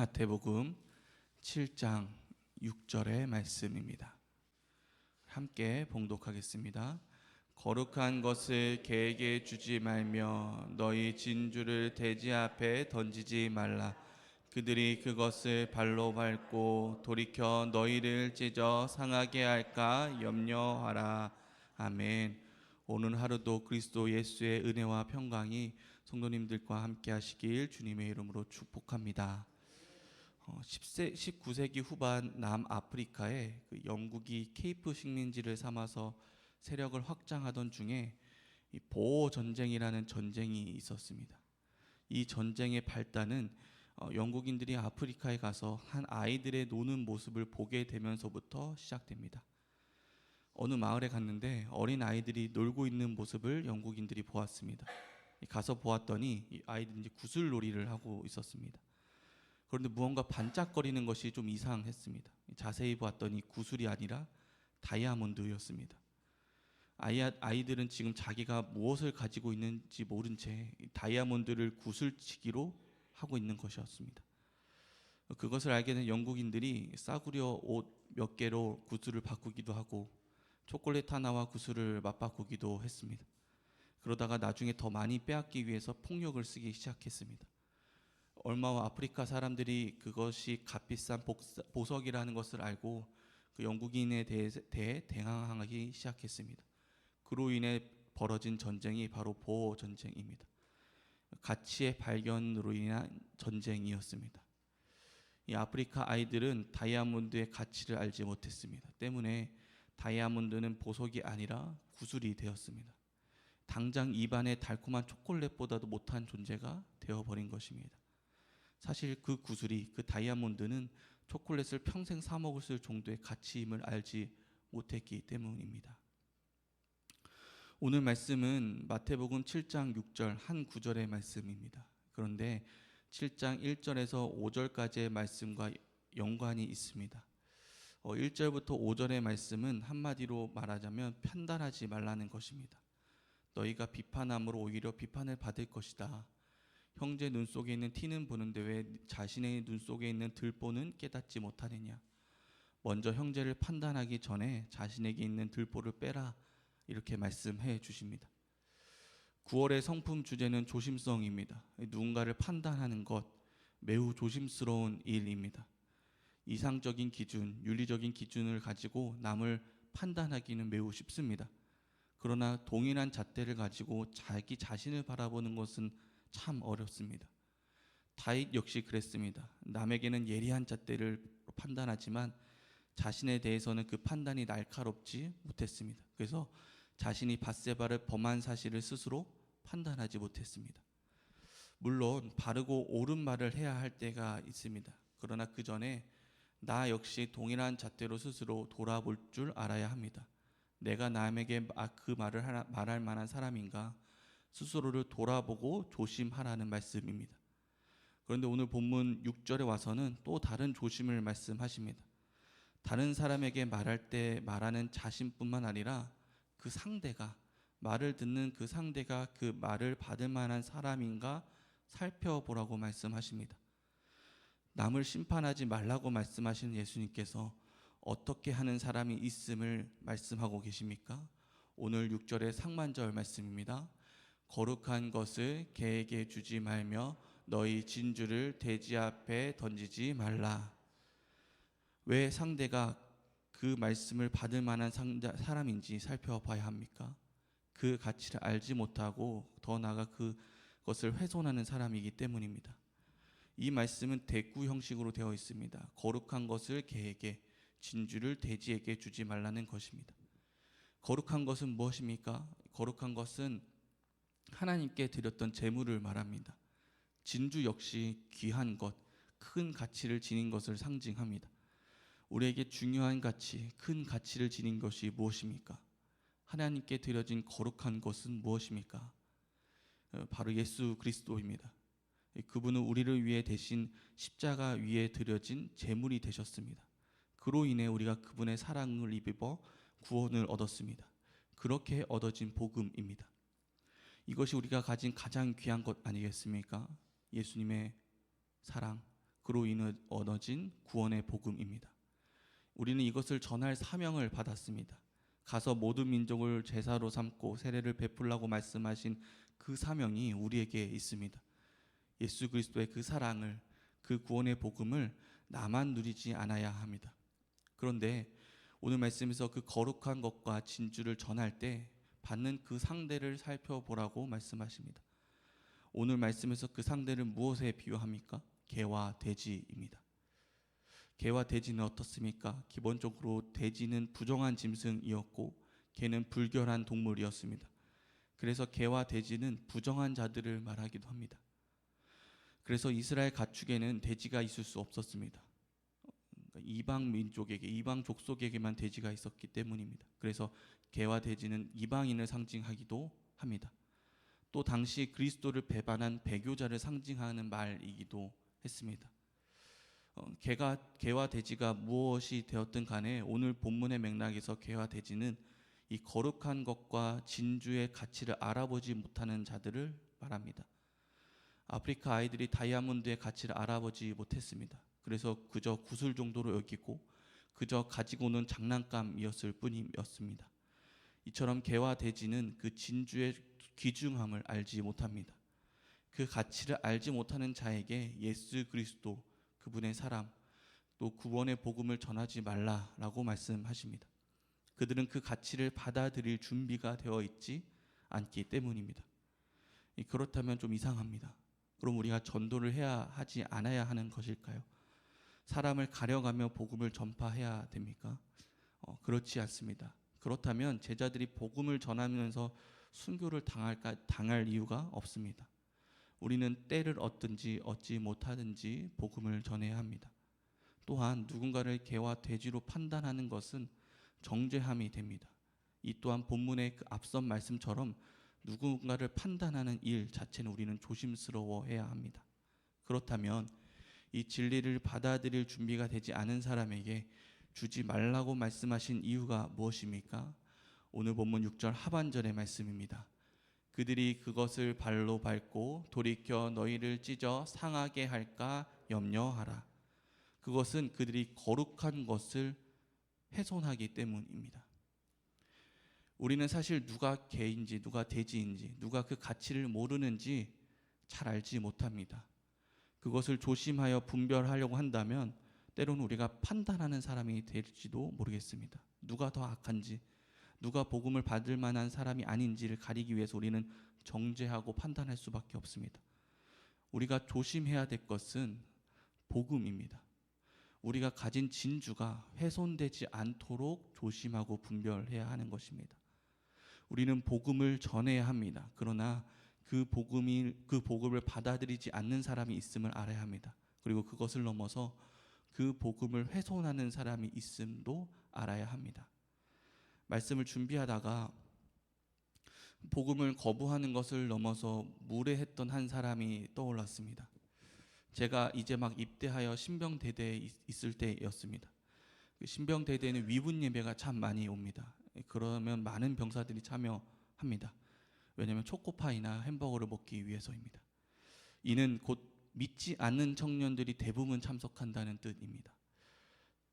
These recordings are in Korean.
마태복음 7장 6절의 말씀입니다. 함께 봉독하겠습니다. 거룩한 것을 개에게 주지 말며 너희 진주를 돼지 앞에 던지지 말라. 그들이 그것을 발로 밟고 돌이켜 너희를 찢어 상하게 할까 염려하라. 아멘. 오늘 하루도 그리스도 예수의 은혜와 평강이 성도님들과 함께 하시길 주님의 이름으로 축복합니다. 19세기 후반 남아프리카에 영국이 케이프 식민지를 삼아서 세력을 확장하던 중에 보어 전쟁이라는 전쟁이 있었습니다. 이 전쟁의 발단은 영국인들이 아프리카에 가서 한 아이들의 노는 모습을 보게 되면서부터 시작됩니다. 어느 마을에 갔는데 어린 아이들이 놀고 있는 모습을 영국인들이 보았습니다. 가서 보았더니 이 아이들이 이제 구슬놀이를 하고 있었습니다. 그런데 무언가 반짝거리는 것이 좀 이상했습니다. 자세히 보았더니 구슬이 아니라 다이아몬드였습니다. 아이들은 지금 자기가 무엇을 가지고 있는지 모른 채 다이아몬드를 구슬치기로 하고 있는 것이었습니다. 그것을 알게 된 영국인들이 싸구려 옷 몇 개로 구슬을 바꾸기도 하고 초콜릿 하나와 구슬을 맞바꾸기도 했습니다. 그러다가 나중에 더 많이 빼앗기 위해서 폭력을 쓰기 시작했습니다. 얼마 후 아프리카 사람들이 그것이 값비싼 보석이라는 것을 알고 그 영국인에 대해 대항하기 시작했습니다. 그로 인해 벌어진 전쟁이 바로 보어 전쟁입니다. 가치의 발견으로 인한 전쟁이었습니다. 이 아프리카 아이들은 다이아몬드의 가치를 알지 못했습니다. 때문에 다이아몬드는 보석이 아니라 구슬이 되었습니다. 당장 입안의 달콤한 초콜릿보다도 못한 존재가 되어버린 것입니다. 사실 그 구슬이, 그 다이아몬드는 초콜릿을 평생 사 먹을 정도의 가치임을 알지 못했기 때문입니다. 오늘 말씀은 마태복음 7장 6절 한 구절의 말씀입니다. 그런데 7장 1절에서 5절까지의 말씀과 연관이 있습니다. 1절부터 5절의 말씀은 한마디로 말하자면 판단하지 말라는 것입니다. 너희가 비판함으로 오히려 비판을 받을 것이다. 형제 눈 속에 있는 티는 보는데 왜 자신의 눈 속에 있는 들보는 깨닫지 못하느냐. 먼저 형제를 판단하기 전에 자신에게 있는 들보를 빼라. 이렇게 말씀해 주십니다. 9월의 성품 주제는 조심성입니다. 누군가를 판단하는 것, 매우 조심스러운 일입니다. 이상적인 기준, 윤리적인 기준을 가지고 남을 판단하기는 매우 쉽습니다. 그러나 동일한 잣대를 가지고 자기 자신을 바라보는 것은 참 어렵습니다. 다윗 역시 그랬습니다. 남에게는 예리한 잣대를 판단하지만 자신에 대해서는 그 판단이 날카롭지 못했습니다. 그래서 자신이 밧세바를 범한 사실을 스스로 판단하지 못했습니다. 물론 바르고 옳은 말을 해야 할 때가 있습니다. 그러나 그 전에 나 역시 동일한 잣대로 스스로 돌아볼 줄 알아야 합니다. 내가 남에게 그 말을 말할 만한 사람인가 스스로를 돌아보고 조심하라는 말씀입니다. 그런데 오늘 본문 6절에 와서는 또 다른 조심을 말씀하십니다. 다른 사람에게 말할 때 말하는 자신뿐만 아니라 그 상대가, 말을 듣는 그 상대가 그 말을 받을 만한 사람인가 살펴보라고 말씀하십니다. 남을 심판하지 말라고 말씀하시는 예수님께서 어떻게 하는 사람이 있음을 말씀하고 계십니까? 오늘 6절의 상반절 말씀입니다. 거룩한 것을 개에게 주지 말며 너희 진주를 돼지 앞에 던지지 말라. 왜 상대가 그 말씀을 받을 만한 사람인지 살펴봐야 합니까? 그 가치를 알지 못하고 더 나아가 그것을 훼손하는 사람이기 때문입니다. 이 말씀은 대구 형식으로 되어 있습니다. 거룩한 것을 개에게, 진주를 돼지에게 주지 말라는 것입니다. 거룩한 것은 무엇입니까? 거룩한 것은 하나님께 드렸던 제물을 말합니다. 진주 역시 귀한 것, 큰 가치를 지닌 것을 상징합니다. 우리에게 중요한 가치, 큰 가치를 지닌 것이 무엇입니까? 하나님께 드려진 거룩한 것은 무엇입니까? 바로 예수 그리스도입니다. 그분은 우리를 위해 대신 십자가 위에 드려진 제물이 되셨습니다. 그로 인해 우리가 그분의 사랑을 입어 구원을 얻었습니다. 그렇게 얻어진 복음입니다. 이것이 우리가 가진 가장 귀한 것 아니겠습니까? 예수님의 사랑, 그로 인해 얻어진 구원의 복음입니다. 우리는 이것을 전할 사명을 받았습니다. 가서 모든 민족을 제사로 삼고 세례를 베풀라고 말씀하신 그 사명이 우리에게 있습니다. 예수 그리스도의 그 사랑을, 그 구원의 복음을 나만 누리지 않아야 합니다. 그런데 오늘 말씀에서 그 거룩한 것과 진주를 전할 때 받는 그 상대를 살펴보라고 말씀하십니다. 오늘 말씀에서 그 상대를 무엇에 비유합니까? 개와 돼지입니다. 개와 돼지는 어떻습니까? 기본적으로 돼지는 부정한 짐승이었고 개는 불결한 동물이었습니다. 그래서 개와 돼지는 부정한 자들을 말하기도 합니다. 그래서 이스라엘 가축에는 돼지가 있을 수 없었습니다. 이방 민족에게, 이방 족속에게만 돼지가 있었기 때문입니다. 그래서 개와 돼지는 이방인을 상징하기도 합니다. 또 당시 그리스도를 배반한 배교자를 상징하는 말이기도 했습니다. 개와 돼지가 무엇이 되었든 간에 오늘 본문의 맥락에서 개와 돼지는 이 거룩한 것과 진주의 가치를 알아보지 못하는 자들을 말합니다. 아프리카 아이들이 다이아몬드의 가치를 알아보지 못했습니다. 그래서 그저 구슬 정도로 여기고 그저 가지고 오는 장난감이었을 뿐이었습니다. 이처럼 개와 돼지는 그 진주의 귀중함을 알지 못합니다. 그 가치를 알지 못하는 자에게 예수 그리스도, 그분의 사람, 또 구원의 복음을 전하지 말라라고 말씀하십니다. 그들은 그 가치를 받아들일 준비가 되어 있지 않기 때문입니다. 그렇다면 좀 이상합니다. 그럼 우리가 전도를 해야 하지 않아야 하는 것일까요? 사람을 가려가며 복음을 전파해야 됩니까? 그렇지 않습니다. 그렇다면 제자들이 복음을 전하면서 순교를 당할 이유가 없습니다. 우리는 때를 얻든지 얻지 못하든지 복음을 전해야 합니다. 또한 누군가를 개와 돼지로 판단하는 것은 정죄함이 됩니다. 이 또한 본문의 그 앞선 말씀처럼 누군가를 판단하는 일 자체는 우리는 조심스러워해야 합니다. 그렇다면 이 진리를 받아들일 준비가 되지 않은 사람에게 주지 말라고 말씀하신 이유가 무엇입니까? 오늘 본문 6절 하반절의 말씀입니다. 그들이 그것을 발로 밟고 돌이켜 너희를 찢어 상하게 할까 염려하라. 그것은 그들이 거룩한 것을 훼손하기 때문입니다. 우리는 사실 누가 개인지 누가 돼지인지 누가 그 가치를 모르는지 잘 알지 못합니다. 그것을 조심하여 분별하려고 한다면 때로는 우리가 판단하는 사람이 될지도 모르겠습니다. 누가 더 악한지, 누가 복음을 받을 만한 사람이 아닌지를 가리기 위해서 우리는 정죄하고 판단할 수밖에 없습니다. 우리가 조심해야 될 것은 복음입니다. 우리가 가진 진주가 훼손되지 않도록 조심하고 분별해야 하는 것입니다. 우리는 복음을 전해야 합니다. 그러나 그 복음을 받아들이지 않는 사람이 있음을 알아야 합니다. 그리고 그것을 넘어서 그 복음을 훼손하는 사람이 있음도 알아야 합니다. 말씀을 준비하다가 복음을 거부하는 것을 넘어서 무례했던 한 사람이 떠올랐습니다. 제가 이제 막 입대하여 신병대대에 있을 때였습니다. 신병대대에는 위문 예배가 참 많이 옵니다. 그러면 많은 병사들이 참여합니다. 왜냐하면 초코파이나 햄버거를 먹기 위해서입니다. 이는 곧 믿지 않는 청년들이 대부분 참석한다는 뜻입니다.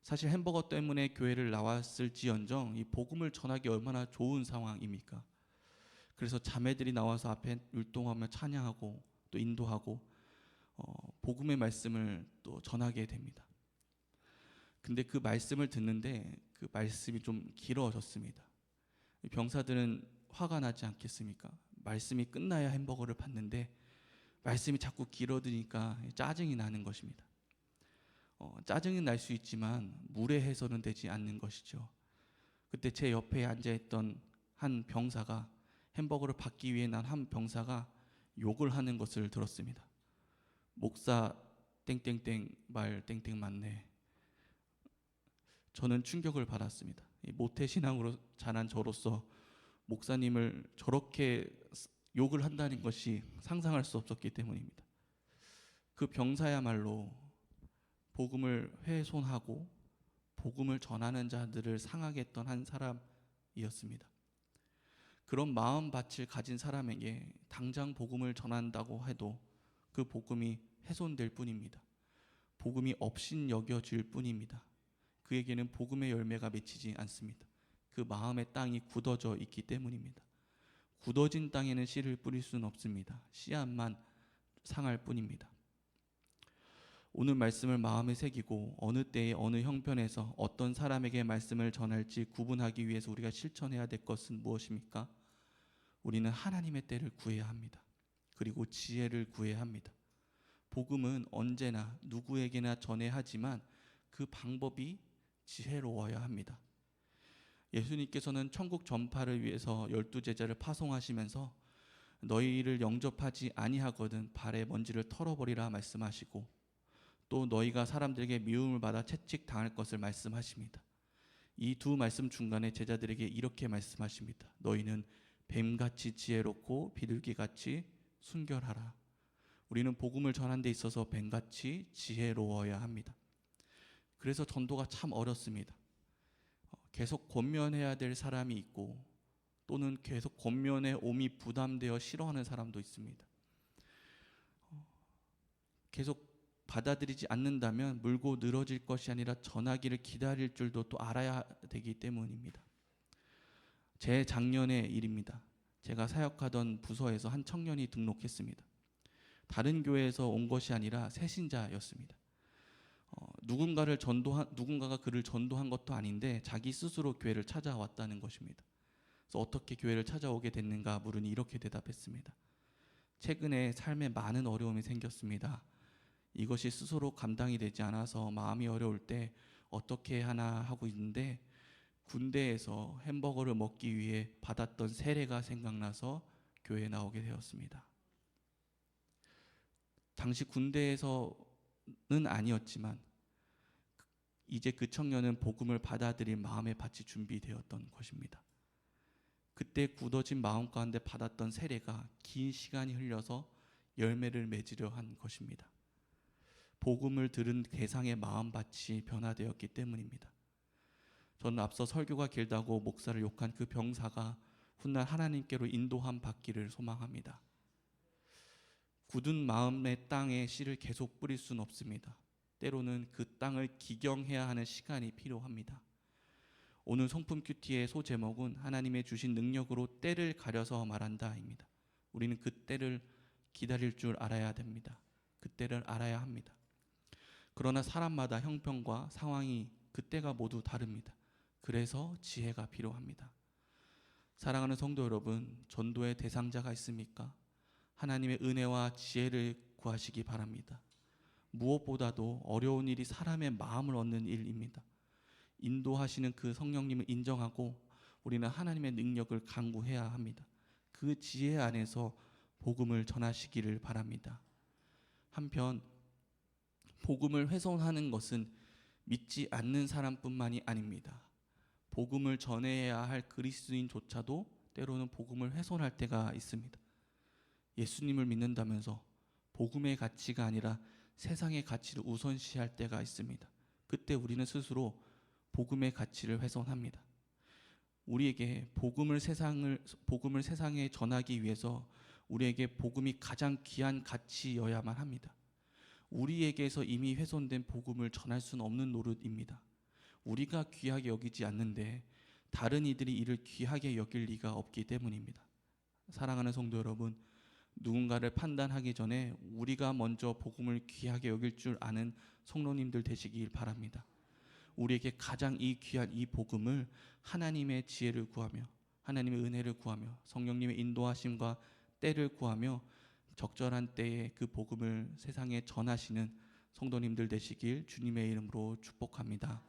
사실 햄버거 때문에 교회를 나왔을지언정 이 복음을 전하기 얼마나 좋은 상황입니까? 그래서 자매들이 나와서 앞에 율동하며 찬양하고 또 인도하고 복음의 말씀을 또 전하게 됩니다. 근데 그 말씀을 듣는데 그 말씀이 좀 길어졌습니다. 병사들은 화가 나지 않겠습니까? 말씀이 끝나야 햄버거를 받는데 말씀이 자꾸 길어지니까 짜증이 나는 것입니다. 짜증이 날 수 있지만 무례해서는 되지 않는 것이죠. 그때 제 옆에 앉아있던 한 병사가 햄버거를 받기 위해 난 한 병사가 욕을 하는 것을 들었습니다. 목사 땡땡땡 말 땡땡 맞네. 저는 충격을 받았습니다. 모태신앙으로 자란 저로서 목사님을 저렇게 욕을 한다는 것이 상상할 수 없었기 때문입니다. 그 병사야말로 복음을 훼손하고 복음을 전하는 자들을 상하게 했던 한 사람이었습니다. 그런 마음밭을 가진 사람에게 당장 복음을 전한다고 해도 그 복음이 훼손될 뿐입니다. 복음이 업신 여겨질 뿐입니다. 그에게는 복음의 열매가 맺히지 않습니다. 그 마음의 땅이 굳어져 있기 때문입니다. 굳어진 땅에는 씨를 뿌릴 수는 없습니다. 씨앗만 상할 뿐입니다. 오늘 말씀을 마음에 새기고 어느 때에 어느 형편에서 어떤 사람에게 말씀을 전할지 구분하기 위해서 우리가 실천해야 될 것은 무엇입니까? 우리는 하나님의 때를 구해야 합니다. 그리고 지혜를 구해야 합니다. 복음은 언제나 누구에게나 전해야 하지만 그 방법이 지혜로워야 합니다. 예수님께서는 천국 전파를 위해서 12제자를 파송하시면서 너희를 영접하지 아니하거든 발에 먼지를 털어버리라 말씀하시고, 또 너희가 사람들에게 미움을 받아 채찍당할 것을 말씀하십니다. 이 두 말씀 중간에 제자들에게 이렇게 말씀하십니다. 너희는 뱀같이 지혜롭고 비둘기같이 순결하라. 우리는 복음을 전하는 데 있어서 뱀같이 지혜로워야 합니다. 그래서 전도가 참 어렵습니다. 계속 권면해야 될 사람이 있고, 또는 계속 권면의 옴이 부담되어 싫어하는 사람도 있습니다. 계속 받아들이지 않는다면 물고 늘어질 것이 아니라 전하기를 기다릴 줄도 또 알아야 되기 때문입니다. 제 작년의 일입니다. 제가 사역하던 부서에서 한 청년이 등록했습니다. 다른 교회에서 온 것이 아니라 새신자였습니다. 누군가가 그를 전도한 것도 아닌데 자기 스스로 교회를 찾아왔다는 것입니다. 그래서 어떻게 교회를 찾아오게 됐는가 물으니 이렇게 대답했습니다. 최근에 삶에 많은 어려움이 생겼습니다. 이것이 스스로 감당이 되지 않아서 마음이 어려울 때 어떻게 하나 하고 있는데, 군대에서 햄버거를 먹기 위해 받았던 세례가 생각나서 교회에 나오게 되었습니다. 당시 군대에서는 아니었지만 이제 그 청년은 복음을 받아들일 마음의 밭이 준비되었던 것입니다. 그때 굳어진 마음 가운데 받았던 세례가 긴 시간이 흘려서 열매를 맺으려 한 것입니다. 복음을 들은 대상의 마음밭이 변화되었기 때문입니다. 저는 앞서 설교가 길다고 목사를 욕한 그 병사가 훗날 하나님께로 인도함 받기를 소망합니다. 굳은 마음의 땅에 씨를 계속 뿌릴 수는 없습니다. 때로는 그 땅을 기경해야 하는 시간이 필요합니다. 오늘 성품 큐티의 소제목은 하나님의 주신 능력으로 때를 가려서 말한다입니다. 우리는 그 때를 기다릴 줄 알아야 됩니다. 그 때를 알아야 합니다. 그러나 사람마다 형편과 상황이 그때가 모두 다릅니다. 그래서 지혜가 필요합니다. 사랑하는 성도 여러분, 전도의 대상자가 있습니까? 하나님의 은혜와 지혜를 구하시기 바랍니다. 무엇보다도 어려운 일이 사람의 마음을 얻는 일입니다. 인도하시는 그 성령님을 인정하고 우리는 하나님의 능력을 간구해야 합니다. 그 지혜 안에서 복음을 전하시기를 바랍니다. 한편 복음을 훼손하는 것은 믿지 않는 사람뿐만이 아닙니다. 복음을 전해야 할 그리스도인조차도 때로는 복음을 훼손할 때가 있습니다. 예수님을 믿는다면서 복음의 가치가 아니라 세상의 가치를 우선시할 때가 있습니다. 그때 우리는 스스로 복음의 가치를 훼손합니다. 우리에게 복음을 세상에 전하기 위해서 우리에게 복음이 가장 귀한 가치여야만 합니다. 우리에게서 이미 훼손된 복음을 전할 수는 없는 노릇입니다. 우리가 귀하게 여기지 않는데 다른 이들이 이를 귀하게 여길 리가 없기 때문입니다. 사랑하는 성도 여러분, 누군가를 판단하기 전에 우리가 먼저 복음을 귀하게 여길 줄 아는 성도님들 되시길 바랍니다. 우리에게 가장 귀한 이 복음을 하나님의 지혜를 구하며 하나님의 은혜를 구하며 성령님의 인도하심과 때를 구하며 적절한 때에 그 복음을 세상에 전하시는 성도님들 되시길 주님의 이름으로 축복합니다.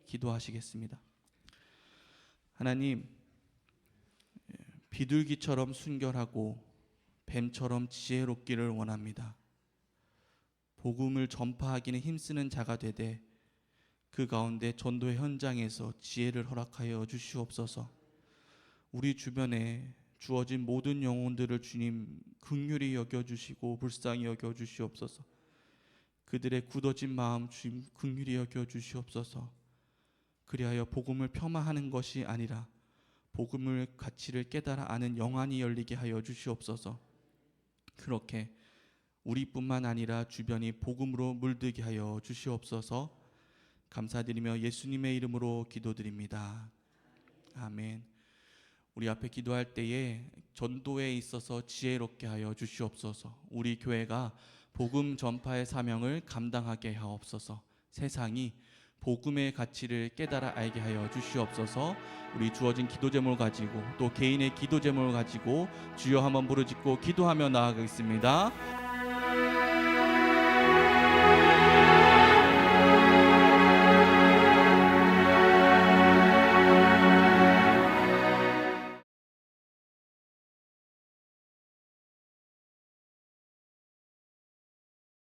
기도하시겠습니다. 하나님, 비둘기처럼 순결하고 뱀처럼 지혜롭기를 원합니다. 복음을 전파하기는 힘쓰는 자가 되되 그 가운데 전도의 현장에서 지혜를 허락하여 주시옵소서. 우리 주변에 주어진 모든 영혼들을 주님 긍휼히 여겨주시고 불쌍히 여겨주시옵소서. 그들의 굳어진 마음 주님 긍휼히 여겨주시옵소서. 그리하여 복음을 폄하하는 것이 아니라 복음의 가치를 깨달아 아는 영안이 열리게 하여 주시옵소서. 그렇게 우리뿐만 아니라 주변이 복음으로 물들게 하여 주시옵소서. 감사드리며 예수님의 이름으로 기도드립니다. 아멘. 우리 앞에 기도할 때에 전도에 있어서 지혜롭게 하여 주시옵소서. 우리 교회가 복음 전파의 사명을 감당하게 하옵소서. 세상이 복음의 가치를 깨달아 알게 하여 주시옵소서. 우리 주어진 기도 제목을 가지고 또 개인의 기도 제목을 가지고 주여 한번 부르짖고 기도하며 나아가겠습니다.